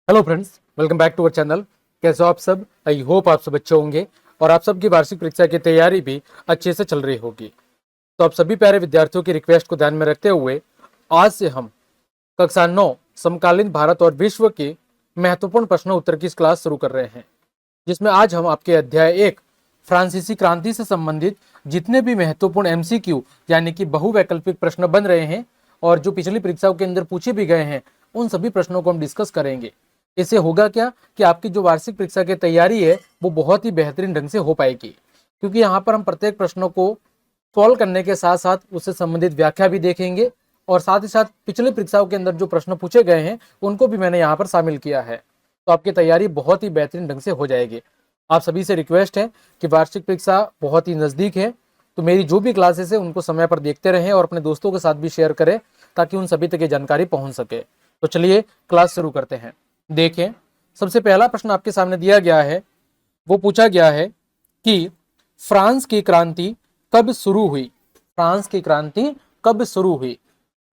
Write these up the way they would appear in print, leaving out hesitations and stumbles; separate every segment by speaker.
Speaker 1: Hello friends, welcome back to our channel. कैसे हो आप सब? आई होप आप सब अच्छे होंगे और आप सबकी वार्षिक परीक्षा की तैयारी भी अच्छे से चल रही होगी। तो आप सभी प्यारे विद्यार्थियों की रिक्वेस्ट को ध्यान में रखते हुए आज से हम कक्षा 9 समकालीन भारत और विश्व के महत्वपूर्ण प्रश्न उत्तर की इस क्लास शुरू कर रहे हैं, जिसमें आज हम आपके अध्याय 1 फ्रांसीसी क्रांति से संबंधित जितने भी महत्वपूर्ण एमसीक्यू यानी कि बहुवैकल्पिक प्रश्न बन रहे हैं और जो पिछली परीक्षाओं के अंदर पूछे भी गए हैं, उन सभी प्रश्नों को हम डिस्कस करेंगे। इससे होगा क्या कि आपकी जो वार्षिक परीक्षा की तैयारी है वो बहुत ही बेहतरीन ढंग से हो पाएगी, क्योंकि यहाँ पर हम प्रत्येक प्रश्नों को सॉल्व करने के साथ साथ उससे संबंधित व्याख्या भी देखेंगे और साथ ही साथ पिछली परीक्षाओं के अंदर जो प्रश्न पूछे गए हैं उनको भी मैंने यहाँ पर शामिल किया है। तो आपकी तैयारी बहुत ही बेहतरीन ढंग से हो जाएगी। आप सभी से रिक्वेस्ट है कि वार्षिक परीक्षा बहुत ही नज़दीक है, तो मेरी जो भी क्लासेस है उनको समय पर देखते रहें और अपने दोस्तों के साथ भी शेयर करें ताकि उन सभी तक ये जानकारी पहुंच सके। तो चलिए क्लास शुरू करते हैं। देखें, सबसे पहला प्रश्न आपके सामने दिया गया है, वो पूछा गया है कि फ्रांस की क्रांति कब शुरू हुई। फ्रांस की क्रांति कब शुरू हुई?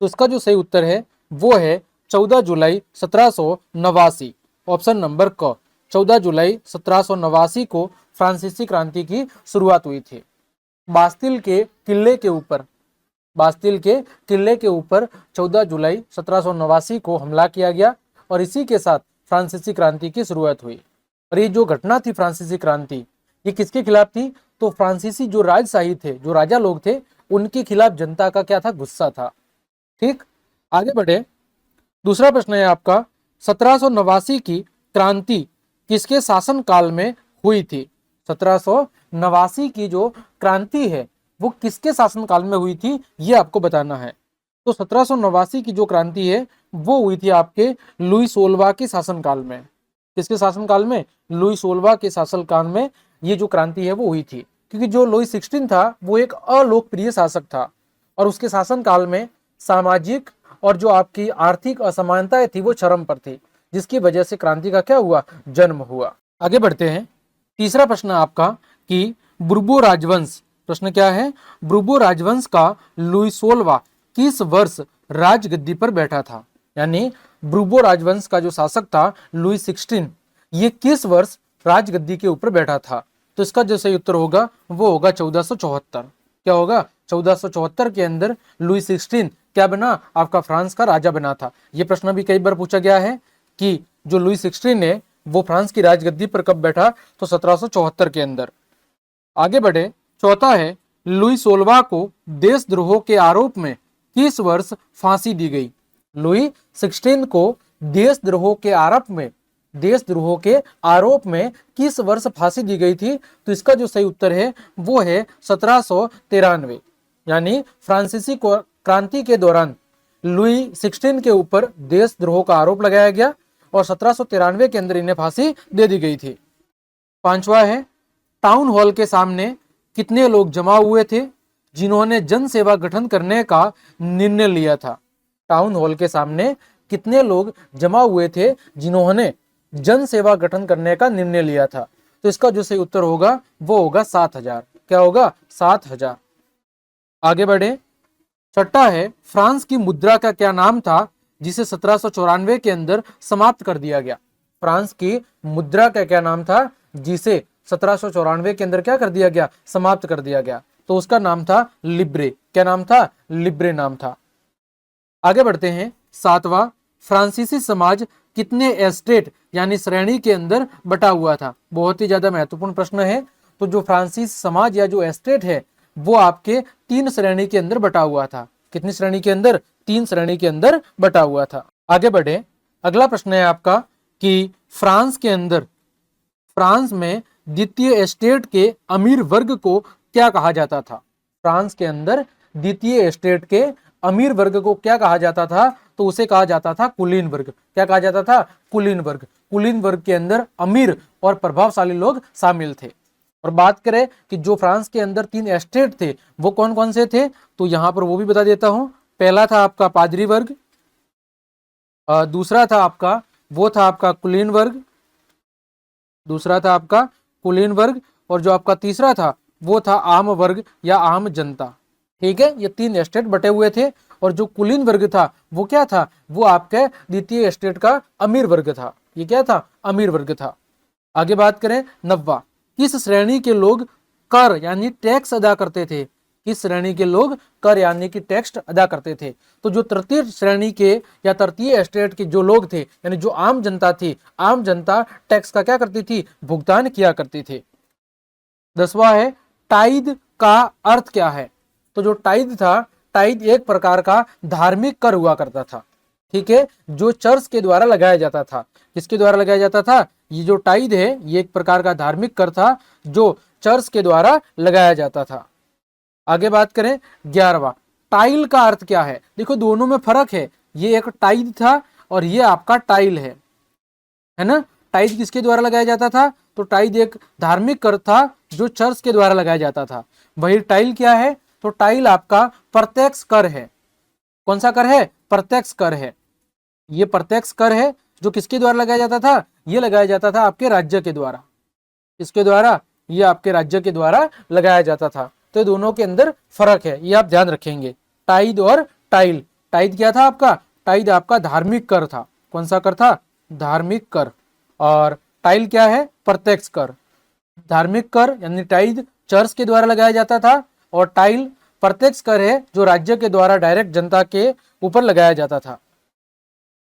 Speaker 1: तो इसका जो सही उत्तर है वो है 14 जुलाई 1789। ऑप्शन नंबर क, 14 जुलाई 1789 को फ्रांसीसी क्रांति की शुरुआत हुई थी। बास्तिल के किले के ऊपर 14 जुलाई 1789 को हमला किया गया और इसी के साथ फ्रांसीसी क्रांति की शुरुआत हुई। और ये जो घटना थी फ्रांसीसी क्रांति, ये किसके खिलाफ थी? तो फ्रांसीसी जो राजशाही थे, जो राजा लोग थे, उनके खिलाफ जनता का क्या था? गुस्सा था। ठीक, आगे बढ़े। दूसरा प्रश्न है आपका, 1789 की क्रांति किसके शासन काल में हुई थी? 1789 की जो क्रांति है वो किसके शासन काल में हुई थी, ये आपको बताना है। तो 1789 की जो क्रांति है वो हुई थी आपके लुई 16वां के शासनकाल में। किसके शासनकाल में? लुई 16वां के शासनकाल में ये जो क्रांति है वो हुई थी, क्योंकि जो लुई 16 था वो एक अलोकप्रिय शासक था और उसके शासनकाल में सामाजिक और जो आपकी आर्थिक असमानताएं थी वो चरम पर थी, जिसकी वजह से क्रांति का क्या हुआ? जन्म हुआ। आगे बढ़ते हैं। तीसरा प्रश्न आपका कि बुर्बो राजवंश, प्रश्न क्या है? बुर्बो राजवंश का लुई 16वां किस वर्ष राजगद्दी पर बैठा था? यानी बुर्बो राजवंश का जो शासक था लुई 16, ये किस वर्ष राजगद्दी के ऊपर बैठा था? तो इसका जो सही उत्तर होगा वो होगा 1474। क्या होगा? 1474 के अंदर लुई 16 क्या बना? आपका फ्रांस का राजा बना था। ये प्रश्न भी कई बार पूछा गया है कि जो लुई 16 है वो फ्रांस की राजगद्दी पर कब बैठा? तो 1774 के अंदर। आगे बढ़े। चौथा है, लुई 16वां को देशद्रोह के आरोप में किस वर्ष फांसी दी गई? लुई 16 को देशद्रोह के आरोप में किस वर्ष फांसी दी गई थी? तो इसका जो सही उत्तर है वो है 1793। यानी फ्रांसीसी क्रांति के दौरान लुई 16 के ऊपर देशद्रोह का आरोप लगाया गया और 1793 के अंदर इन्हें फांसी दे दी गई थी। पांचवा है, टाउन हॉल के सामने कितने लोग जमा हुए थे जिन्होंने जन सेवा गठन करने का निर्णय लिया था? टाउन हॉल के सामने कितने लोग जमा हुए थे जिन्होंने जन सेवा गठन करने का निर्णय लिया था? तो इसका जो सही उत्तर होगा वो होगा 7000। क्या होगा? 7000। आगे बढ़े। छठा है, फ्रांस की मुद्रा का क्या नाम था जिसे 1794 के अंदर समाप्त कर दिया गया? फ्रांस की मुद्रा का क्या नाम था जिसे 1794 के अंदर क्या कर दिया गया? समाप्त कर दिया गया। तो उसका नाम था लिब्रे। क्या नाम था? लिब्रे नाम था। आगे बढ़ते हैं। सातवां, फ्रांसीसी समाज कितने एस्टेट यानी श्रेणी के अंदर बटा हुआ था? बहुत ही ज्यादा महत्वपूर्ण प्रश्न है। तो जो फ्रांसीसी समाज या जो एस्टेट है वो आपके 3 श्रेणी के अंदर बटा हुआ था। कितनी श्रेणी के अंदर? 3 श्रेणी के अंदर बटा हुआ था। आगे बढ़े। अगला प्रश्न है आपका कि फ्रांस में द्वितीय एस्टेट के अमीर वर्ग को क्या कहा जाता था? फ्रांस के अंदर द्वितीय एस्टेट के अमीर वर्ग को क्या कहा जाता था? तो उसे कहा जाता था कुलीन वर्ग। क्या कहा जाता था? कुलीन वर्ग। कुलीन वर्ग के अंदर अमीर और प्रभावशाली लोग शामिल थे। और बात करें कि जो फ्रांस के अंदर 3 एस्टेट थे वो कौन कौन से थे, तो यहां पर वो भी बता देता हूं। पहला था आपका पादरी वर्ग, दूसरा था आपका कुलीन वर्ग, और जो आपका तीसरा था वो था आम वर्ग या आम जनता। ठीक है, ये 3 एस्टेट बटे हुए थे और जो कुलीन वर्ग था वो क्या था? वो आपके द्वितीय एस्टेट का अमीर वर्ग था। ये क्या था, अमीर वर्ग था। आगे बात करें 9वां, किस श्रेणी के लोग कर यानी टैक्स अदा करते थे, किस श्रेणी के लोग कर यानी कि टैक्स अदा करते थे। तो जो तृतीय श्रेणी के या तृतीय एस्टेट के जो लोग थे यानी जो आम जनता थी, आम जनता टैक्स का क्या करती थी, भुगतान किया करती थी। 10वां है टाइद का अर्थ क्या है। तो जो टाइद था, टाइद एक प्रकार का धार्मिक कर हुआ करता था, ठीक है, जो चर्च के द्वारा लगाया जाता था। किसके द्वारा लगाया जाता था, ये जो टाइद है ये एक प्रकार का धार्मिक कर था जो चर्च के द्वारा लगाया जाता था। आगे बात करें 11वां, टाइल का अर्थ क्या है। देखो दोनों में फर्क है, ये एक टाइद था और ये आपका टाइल है ना। टाइद किसके द्वारा लगाया जाता था, तो टाइद एक धार्मिक कर था जो चर्च के द्वारा लगाया जाता था। वही टाइल क्या है, तो टाइल आपका प्रत्यक्ष कर है। कौन सा कर है, प्रत्यक्ष कर है। ये प्रत्यक्ष कर है जो किसके द्वारा लगाया जाता था, ये लगाया जाता था आपके राज्य के द्वारा। किसके द्वारा, ये आपके राज्य के द्वारा लगाया जाता था। तो दोनों के अंदर फर्क है, ये आप ध्यान रखेंगे। टाइद और टाइल, टाइद क्या था आपका, टाइद आपका धार्मिक कर था। कौन सा कर था, धार्मिक कर। और टाइल क्या है, प्रत्यक्ष कर। धार्मिक कर यानी टाइद चर्च के द्वारा लगाया जाता था और टाइल प्रत्यक्ष कर है जो राज्य के द्वारा डायरेक्ट जनता के ऊपर लगाया जाता था।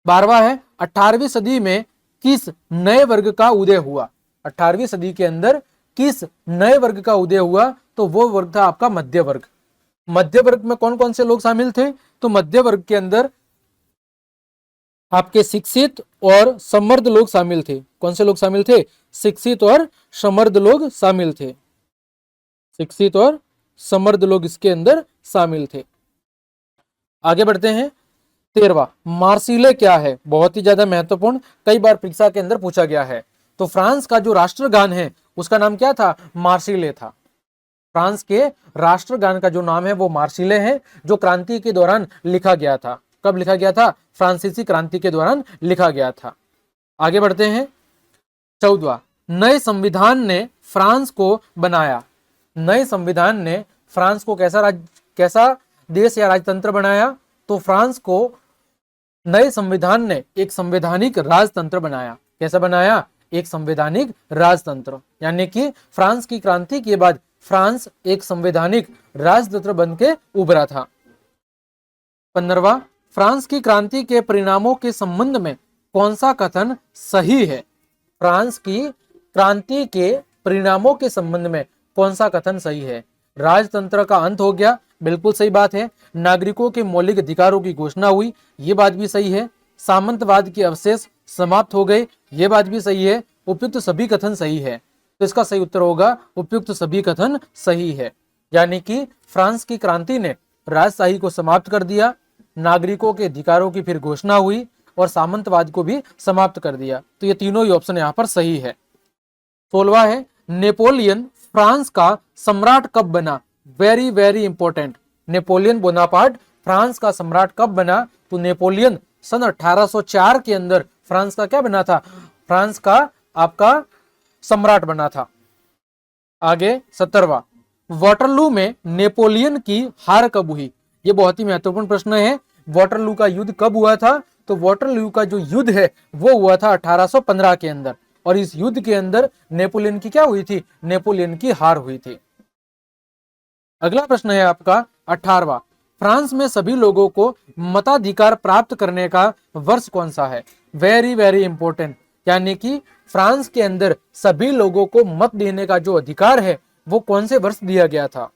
Speaker 1: 12वां है 18वीं सदी में किस नए वर्ग का उदय हुआ। 18वीं सदी के अंदर किस नए वर्ग का उदय हुआ, तो वो वर्ग था आपका मध्य वर्ग। मध्य वर्ग में कौन कौन से लोग शामिल थे, तो मध्य वर्ग के अंदर आपके शिक्षित और समृद्ध लोग शामिल थे। कौन से लोग शामिल थे, शिक्षित और समृद्ध लोग शामिल थे। शिक्षित और समृद्ध लोग इसके अंदर शामिल थे। आगे बढ़ते हैं 13वां, मार्सिले क्या है, बहुत ही ज्यादा महत्वपूर्ण, कई बार परीक्षा के अंदर पूछा गया है। तो फ्रांस का जो राष्ट्रगान है उसका नाम क्या था, मार्सिले था। फ्रांस के राष्ट्रगान का जो नाम है वो मार्सिले है, जो क्रांति के दौरान लिखा गया था। कब लिखा गया था, फ्रांसीसी क्रांति के दौरान लिखा गया था। आगे बढ़ते हैं 14वां, नए संविधान ने फ्रांस को बनाया। नए संविधान ने फ्रांस को कैसा देश या राजतंत्र बनाया, तो फ्रांस को नए संविधान ने एक संवैधानिक राजतंत्र बनाया। कैसा बनाया, एक संवैधानिक राजतंत्र। यानी कि फ्रांस की क्रांति के बाद फ्रांस एक संवैधानिक राजतंत्र बन के उभरा था। 15वां, फ्रांस की क्रांति के परिणामों के संबंध में कौन सा कथन सही है। फ्रांस की क्रांति के परिणामों के संबंध में कौन सा कथन सही है। राजतंत्र का अंत हो गया, बिल्कुल सही बात है। नागरिकों के मौलिक अधिकारों की घोषणा हुई, ये बात भी सही है। सामंतवाद के अवशेष समाप्त हो गए, ये बात भी सही है। उपयुक्त सभी कथन सही है, तो इसका सही उत्तर होगा उपयुक्त सभी कथन सही है। यानी कि फ्रांस की क्रांति ने राजशाही को समाप्त कर दिया, नागरिकों के अधिकारों की फिर घोषणा हुई और सामंतवाद को भी समाप्त कर दिया। तो ये तीनों ही ऑप्शन यहाँ पर सही है। 16वां है नेपोलियन फ्रांस का सम्राट कब बना। Very very important, Napoleon Bonaparte France का सम्राट कब बना, तो नेपोलियन सन 1804 के अंदर फ्रांस का क्या बना था, फ्रांस का आपका सम्राट बना था। आगे 17वां, वाटरलू में नेपोलियन की हार कब हुई। ये बहुत ही महत्वपूर्ण प्रश्न है। वाटरलू का युद्ध कब हुआ था, तो वाटरलू का जो युद्ध है वो हुआ था 1815 के अंदर, और इस युद्ध के अंदर नेपोलियन की क्या हुई थी, नेपोलियन की हार हुई थी। अगला प्रश्न है आपका 18वां, फ्रांस में सभी लोगों को मताधिकार प्राप्त करने का वर्ष कौन सा है। वेरी वेरी इंपॉर्टेंट, यानी कि फ्रांस के अंदर सभी लोगों को मत देने का जो अधिकार है वो कौन से वर्ष दिया गया था।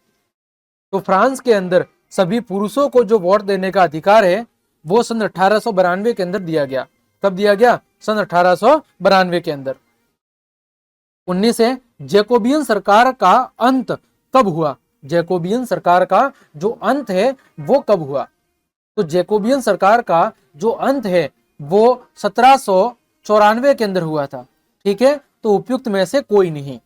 Speaker 1: तो फ्रांस के अंदर सभी पुरुषों को जो वोट देने का अधिकार है वो सन 1892 के अंदर दिया गया। कब दिया गया, सन 1892 के अंदर। 19 है जैकोबियन सरकार का अंत कब हुआ। जैकोबियन सरकार का जो अंत है वो कब हुआ, तो जैकोबियन सरकार का जो अंत है वो 1794 के अंदर हुआ था। ठीक है, तो उपयुक्त में से कोई नहीं।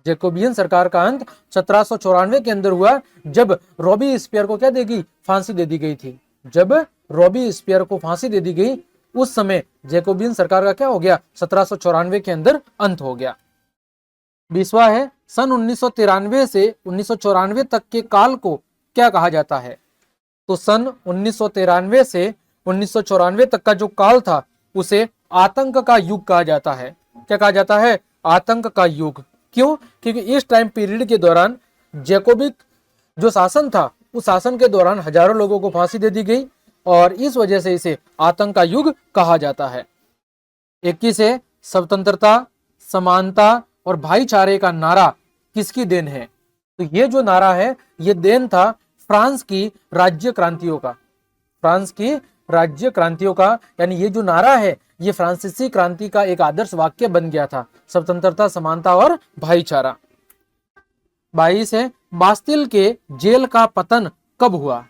Speaker 1: जैकोबियन सरकार का अंत 1794 के अंदर हुआ, जब रॉबीस्पियर को क्या देगी, फांसी दे दी गई थी। जब रॉबीस्पियर को फांसी दे दी गई उस समय जैकोबियन सरकार का क्या हो गया, 1794 के अंदर अंत हो गया। 20वां है सन 1993 से 1994 तक के काल को क्या कहा जाता है। तो सन 1993 से 1994 तक का जो काल था उसे आतंक का युग कहा जाता है। क्या कहा जाता है? आतंक का युग। क्यों? क्योंकि इस टाइम पीरियड के दौरान जैकोबिक जो शासन था, उस शासन के दौरान हजारों लोगों को फांसी दे दी गई और इस वजह से इसे आतंक का युग कहा जाता है। 21 है, स्वतंत्रता, समानता और भाईचारे का नारा किसकी देन है? तो ये जो नारा है, ये देन था फ्रांस की राज्य क्रांतियों का। फ्रांस की राज्य क्रांतियों का, यानी ये जो नारा है, ये फ्रांसीसी क्रांति का एक आदर्श वाक्य बन गया था। स्वतंत्रता, समानता और भाईचारा। 22 है, बास्तिल के जेल का पतन कब हुआ?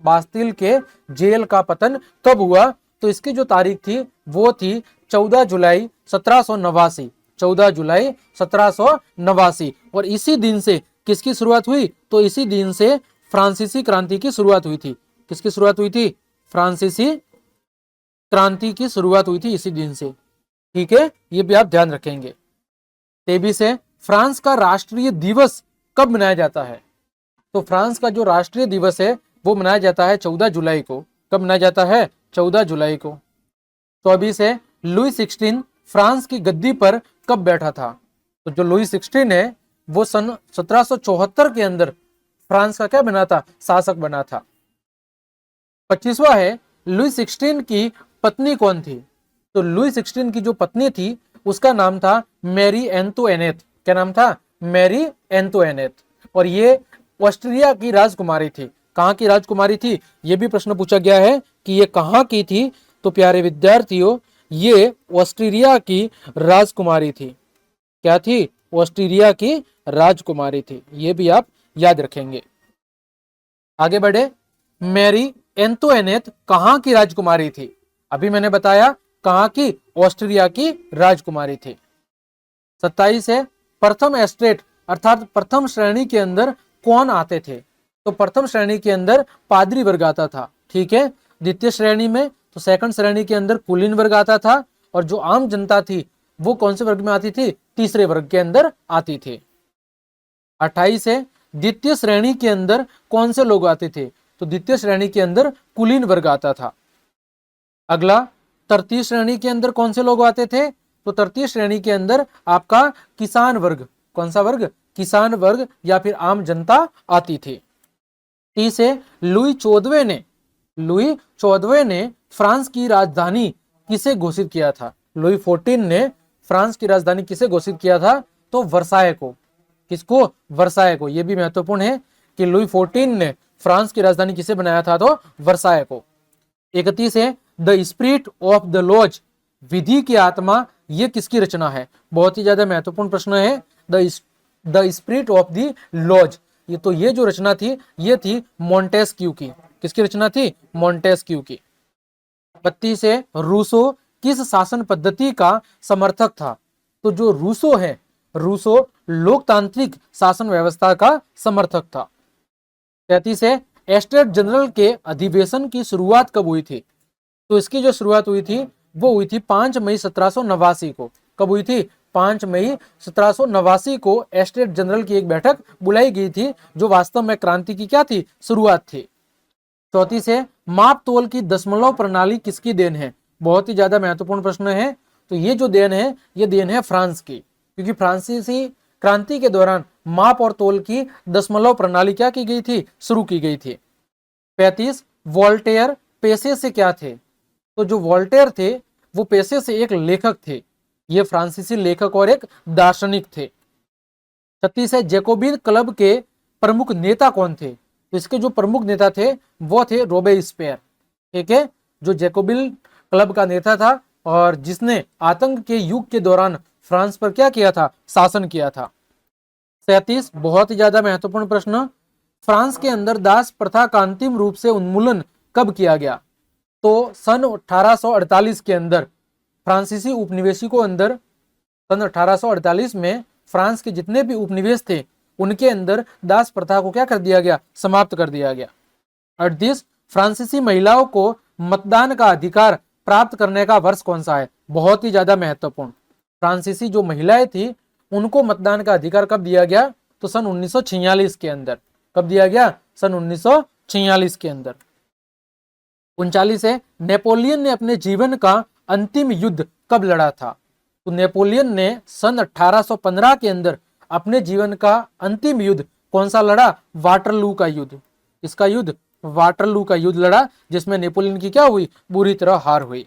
Speaker 1: बास्तिल के जेल का पतन कब हुआ? तो इसकी जो तारीख थी वो थी 14 जुलाई 1789। 14 जुलाई 1789। और इसी दिन से किसकी शुरुआत हुई? तो इसी दिन से फ्रांसीसी क्रांति की शुरुआत हुई थी। किसकी शुरुआत हुई थी? फ्रांसीसी क्रांति की शुरुआत हुई थी इसी दिन से। ठीक है, ये भी आप ध्यान रखेंगे। 23 है, फ्रांस का राष्ट्रीय दिवस कब मनाया जाता है? तो फ्रांस का जो राष्ट्रीय दिवस है वो मनाया जाता है 14 जुलाई को। कब मनाया जाता है? 14 जुलाई को। 24 है, लुई 16 फ्रांस की गद्दी पर कब बैठा था? तो जो लुई 16 है वो सन 1774 के अंदर फ्रांस का क्या बना था? शासक बना था। 25वां है, लुई 16 की पत्नी कौन थी? तो लुई 16 की जो पत्नी थी उसका नाम था मैरी एंतोइनेट। क्या नाम था? मैरी एंतोइनेट। और ये ऑस्ट्रिया की राजकुमारी थी। कहाँ की राजकुमारी थी? ये भी प्रश्न पूछा गया है कि ये कहाँ की थी। तो प्यारे विद्यार्थियों, ये ऑस्ट्रिया की राजकुमारी थी। क्या थी? ऑस्ट्रिया की राजकुमारी थी। ये भी आप याद रखेंगे। आगे बढ़े। मैरी एंतोइनेट कहाँ की राजकुमारी थी? अभी मैंने बताया कहाँ की? ऑस्ट्रिया की राजकुमारी थी। 27 है, प्रथम एस्टेट अर्थात प्रथम श्रेणी के अंदर कौन आते थे? तो प्रथम श्रेणी के अंदर पादरी वर्ग आता था। ठीक है। द्वितीय श्रेणी में, तो सेकंड श्रेणी के अंदर कुलीन वर्ग आता था। और जो आम जनता थी वो कौन से वर्ग में आती थी? तीसरे वर्ग के अंदर आती थी। 28 है, द्वितीय श्रेणी के अंदर कौन से लोग आते थे? तो द्वितीय श्रेणी के अंदर कुलीन वर्ग आता था। अगला, तृतीय श्रेणी के अंदर कौन से लोग आते थे? तो तृतीय श्रेणी के अंदर आपका किसान वर्ग। कौन सा वर्ग? किसान वर्ग या फिर आम जनता आती थी। 30 है, लुई 14 ने फ्रांस की राजधानी किसे घोषित किया था? लुई 14 ने फ्रांस की राजधानी किसे घोषित किया था? तो वर्साय को। किसको? वर्साय को। यह भी महत्वपूर्ण है कि लुई 14 ने फ्रांस की राजधानी किसे बनाया था? तो वर्साय को। 31 है, the spirit of the laws, विधि की आत्मा, ये किसकी रचना है? बहुत ही ज्यादा महत्वपूर्ण प्रश्न है। The spirit of the laws, ये जो रचना थी ये थी मोंटेस्क्यू की। किसकी रचना थी? मोंटेस्क्यू की। 32 है, रूसो किस शासन पद्धति का समर्थक था? तो जो रूसो है, रूसो लोकतांत्रिक शासन व्यवस्था का समर्थक था। 33 है, एस्टेट जनरल के अधिवेशन की शुरुआत कब हुई थी? तो इसकी जो शुरुआत हुई थी वो हुई थी 5 मई 1789 को। कब हुई थी? 5 मई 1789 को एस्टेट जनरल की एक बैठक बुलाई गई थी, जो वास्तव में क्रांति की क्या थी? शुरुआत थी। 34 है, माप तोल की दशमलव प्रणाली किसकी देन है? बहुत ही ज्यादा महत्वपूर्ण प्रश्न है। तो ये जो देन है, ये देन है फ्रांस की, क्योंकि फ्रांसीसी क्रांति के दौरान माप और तोल की दशमलव प्रणाली क्या की गई थी? शुरू की गई थी। 35, वोल्टेयर पेशे से क्या थे? तो जो वोल्टेयर थे वो पेशे से एक लेखक थे। ये फ्रांसीसी लेखक और एक दार्शनिक थे। 36 है, जैकोबिन क्लब के प्रमुख नेता कौन थे? तो इसके जो प्रमुख नेता थे वो थे रोबेस्पियर। ठीक है, जो जैकोबिन क्लब का नेता था और जिसने आतंक के युग के दौरान फ्रांस पर क्या किया था? शासन किया था। 37, बहुत ही ज्यादा महत्वपूर्ण प्रश्न, फ्रांस के अंदर दास प्रथा का अंतिम रूप से उन्मूलन कब किया गया? तो सन 1848 के अंदर फ्रांसीसी उपनिवेशिकों अंदर, सन 1848 में फ्रांस के जितने भी उपनिवेश थे उनके अंदर दास प्रथा को क्या कर दिया गया? समाप्त कर दिया गया। 38, फ्रांसीसी महिलाओं को मतदान का अधिकार प्राप्त करने का वर्ष कौन सा है? बहुत ही ज्यादा महत्वपूर्ण। फ्रांसीसी जो महिलाएं थी उनको मतदान का अधिकार कब दिया गया? तो सन 1946 के अंदर। कब दिया गया? सन 1946 के अंदर। 39 है, नेपोलियन ने अपने जीवन का अंतिम युद्ध कब लड़ा था? तो नेपोलियन ने सन 1815 के अंदर अपने जीवन का अंतिम युद्ध कौन सा लड़ा? वाटरलू का युद्ध। इसका युद्ध? वाटरलू का युद्ध लड़ा, जिसमें नेपोलियन की क्या हुई? बुरी तरह हार हुई।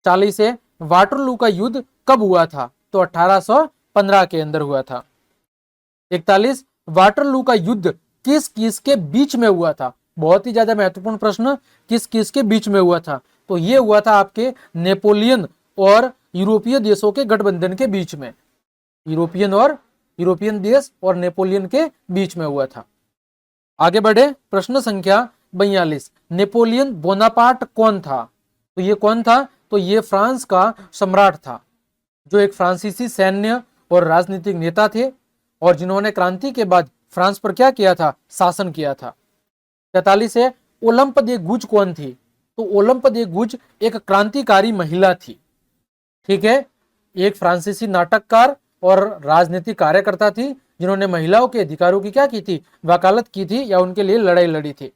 Speaker 1: 40 है, वाटरलू का युद्ध कब हुआ था? तो 1815 के अंदर हुआ था। 41, वाटरलू का युद्ध किस किस के बीच में हुआ था? बहुत ही ज्यादा महत्वपूर्ण प्रश्न, किस किस के बीच में हुआ था? तो ये हुआ था आपके नेपोलियन और यूरोपीय देशों के गठबंधन के बीच में। यूरोपियन देश और नेपोलियन के बीच में हुआ था। आगे बढ़े, प्रश्न संख्या 42, नेपोलियन बोनापार्ट कौन था? तो ये कौन था? तो ये फ्रांस का सम्राट था, जो एक फ्रांसीसी सैन्य और राजनीतिक नेता थे और जिन्होंने क्रांति के बाद फ्रांस पर क्या किया था? शासन किया था। 43 है, ओलंप दे गुज कौन थी? तो ओलंप दे गुज एक क्रांतिकारी महिला थी। ठीक है, एक फ्रांसीसी नाटककार और राजनीतिक कार्यकर्ता थी, जिन्होंने महिलाओं के अधिकारों की क्या की थी? वकालत की थी या उनके लिए लड़ाई लड़ी थी।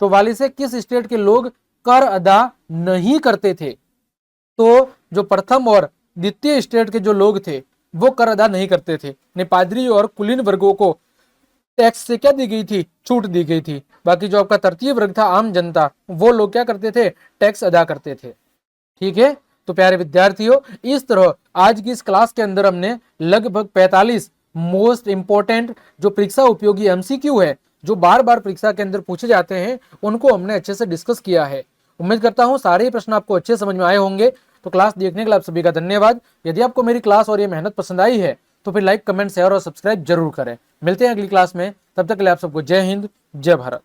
Speaker 1: 44 है, किस स्टेट के लोग कर अदा नहीं करते थे? तो जो प्रथम और द्वितीय स्टेट के जो लोग थे वो कर अदा नहीं करते थे। पादरी और कुलीन वर्गों को टैक्स से क्या दी गई थी? छूट दी गई थी। बाकी जो आपका तृतीय वर्ग था, आम जनता, वो लोग क्या करते थे? टैक्स अदा करते थे। ठीक है, तो प्यारे विद्यार्थियों, इस तरह आज की इस क्लास के अंदर हमने लगभग 45 मोस्ट इंपोर्टेंट जो परीक्षा उपयोगी एमसीक्यू है, जो बार बार परीक्षा के अंदर पूछे जाते हैं, उनको हमने अच्छे से डिस्कस किया है। उम्मीद करता हूं सारे ही प्रश्न आपको अच्छे समझ में आए होंगे। तो क्लास देखने के लिए आप सभी का धन्यवाद। यदि आपको मेरी क्लास और ये मेहनत पसंद आई है तो फिर लाइक, कमेंट, शेयर और सब्सक्राइब जरूर करें। मिलते हैं अगली क्लास में, तब तक के लिए आप सबको जय हिंद, जय भारत।